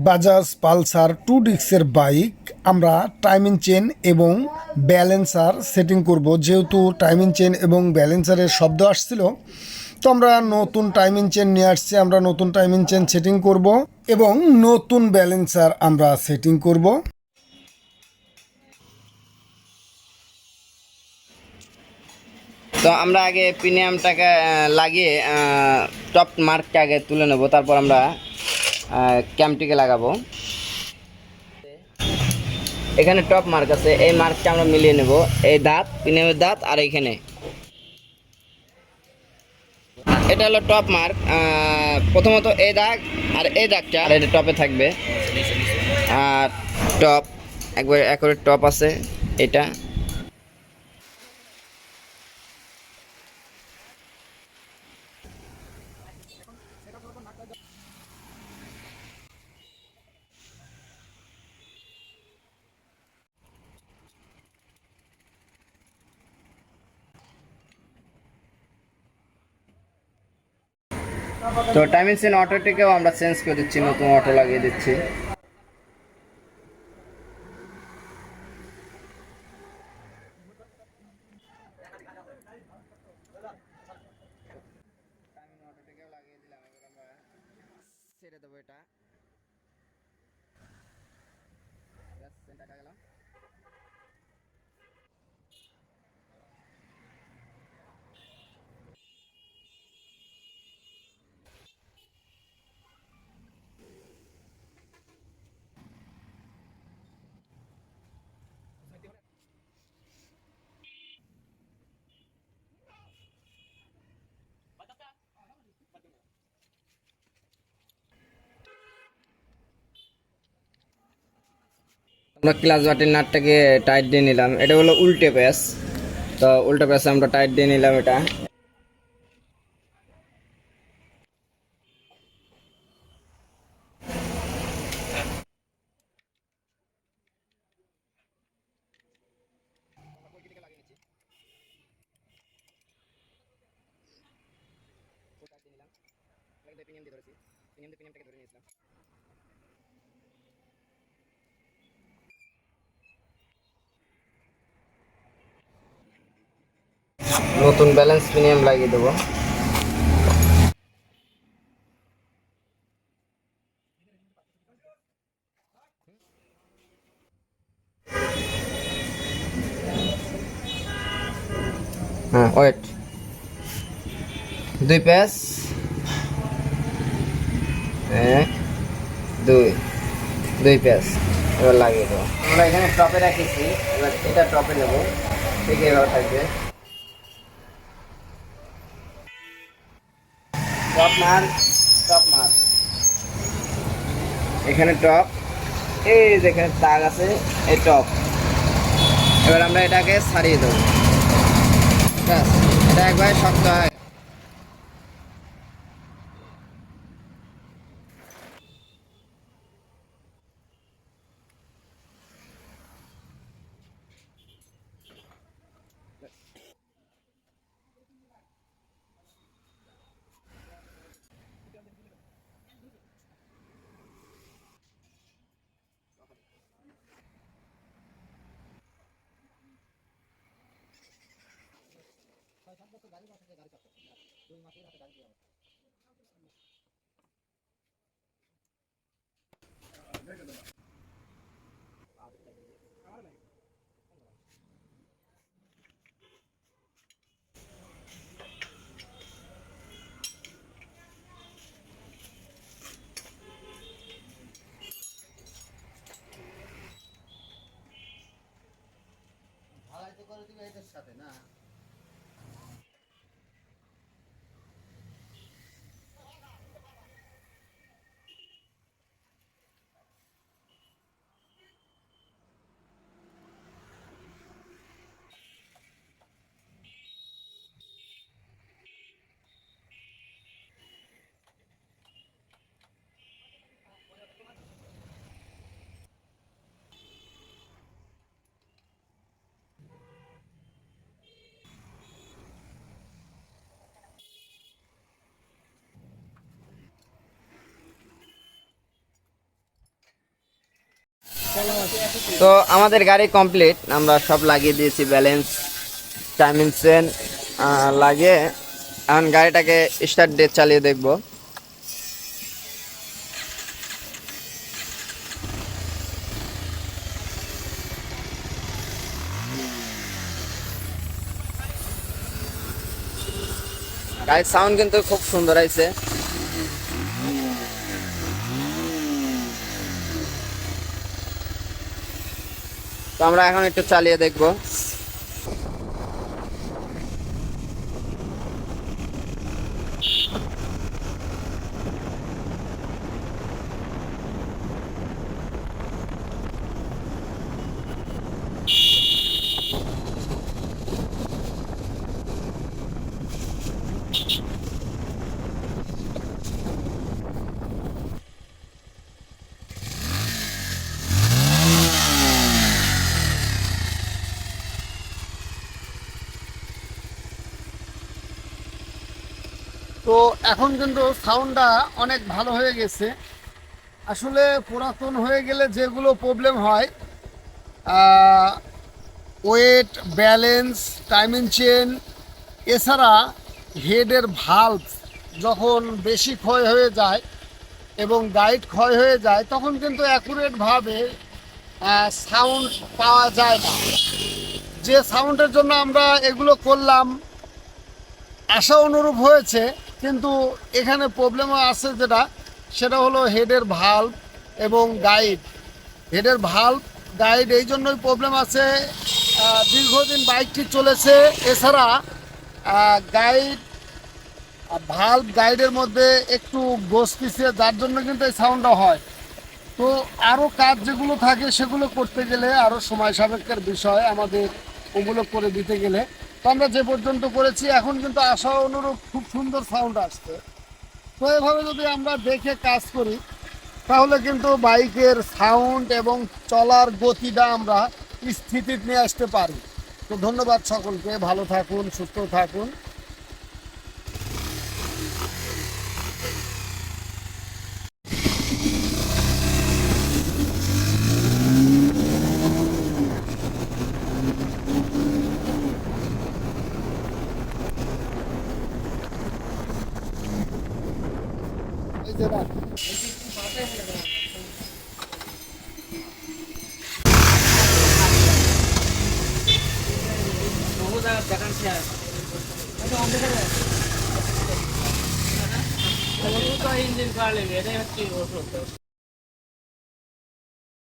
Bajaj Pulsar 2 ডিস্কের bike আমরা timing chain এবং ব্যালেন্সার সেটিং করব। যেহেতু টাইমিং চেন এবং ব্যালেন্সারের শব্দ আসছিল, তো আমরা নতুন টাইমিং চেন নিয়ে আসছি। আমরা নতুন টাইমিং চেন সেটিং করব এবং নতুন ব্যালেন্সার আমরা সেটিং করব। তো আমরা আগে প্রিমিয়ামটাকে লাগিয়ে টপ মার্কটা আগে তুলে নেব, তারপর আমরা ক্যাম্পটিকে লাগাবো। এখানে টপ মার্ক আছে, এই মার্কটা আমরা মিলিয়ে নেব। এই দাঁত, প্রিমিয়ামের দাঁত, আর এখানে এটা হলো টপ মার্ক। প্রথমত এই দাগ আর এই দাগটা, আর এটা টপে থাকবে। আর টপ একবার একবারে টপ আছে এটা। তো টাইমিং চেন অটোটিকেও আমরা চেঞ্জ করে দিচ্ছি, নতুন অটো লাগিয়ে দিচ্ছি। ছেড়ে দেবো এটা। আমরা ক্লাচ বাটির নাটটাকে টাইট দিয়ে নিলাম। এটা হলো উল্টে প্যাচ, তো উল্টো প্যাচে আমরা টাইট দিয়ে নিলাম এটা। নতুন ব্যালেন্স প্রিমিয়াম লাগিয়ে দেবো। হ্যাঁ, ওয়েট, দুই প্যাচ, এক, দুই, দুই প্যাচ এবার লাগিয়ে দেবো। আমরা এখানে টপে রাখেছি, এবার এটা টপে নেবো, ঠিক এভাবে থাকবে। টপ মার্ক, টপ মার্ক, এখানে টপ, এই যেখানে দাগ আছে এই টপ। এবার আমরা এটাকে ছাড়িয়ে দেবো, ব্যাস। এটা একবার শক্ত হয়। তো আমাদের গাড়ি কমপ্লিট, আমরা সব লাগিয়ে দিয়েছি, ব্যালেন্স, টাইমিং চেন লাগিয়ে এখন গাড়িটাকে স্টার্ট দিয়ে চালিয়ে দেখব। গাড়ির সাউন্ড কিন্তু খুব সুন্দর আছে। তো আমরা এখন একটু চালিয়ে দেখব। তো এখন কিন্তু সাউন্ডটা অনেক ভালো হয়ে গেছে। আসলে পুরাতন হয়ে গেলে যেগুলো প্রবলেম হয়, ওয়েট, ব্যালেন্স, টাইমিং চেন, এছাড়া হেডের ভাল্ব যখন বেশি ক্ষয় হয়ে যায় এবং গাইড ক্ষয় হয়ে যায়, তখন কিন্তু অ্যাকুরেটভাবে সাউন্ড পাওয়া যায় না। যে সাউন্ডের জন্য আমরা এগুলো করলাম আশা অনুরূপ হয়েছে, কিন্তু এখানে প্রবলেমও আছে, সেটা হলো হেডের ভাল্ব এবং গাইড। হেডের ভাল্ব, গাইড এই জন্যই প্রবলেম আছে, দীর্ঘদিন বাইকটি চলেছে। এছাড়া গাইড, ভাল্ব, গাইডের মধ্যে একটু গোস পিছিয়ে, যার জন্য কিন্তু এই সাউন্ডটা হয়। তো আরও কাজ যেগুলো থাকে সেগুলো করতে গেলে আরও সময় সাপেক্ষের বিষয়, আমাদের ওগুলো করে দিতে গেলে। তো আমরা যে পর্যন্ত করেছি, এখন কিন্তু আশা অনুরূপ খুব সুন্দর সাউন্ড আসছে। তো এভাবে যদি আমরা দেখে কাজ করি, তাহলে কিন্তু বাইকের সাউন্ড এবং চলার গতিটা আমরা স্থিতিতে নিয়ে আসতে পারি। তো ধন্যবাদ সকলকে, ভালো থাকুন, সুস্থ থাকুন। এই যে রাখ। ইঞ্জিন করা লেগে এটাই হচ্ছে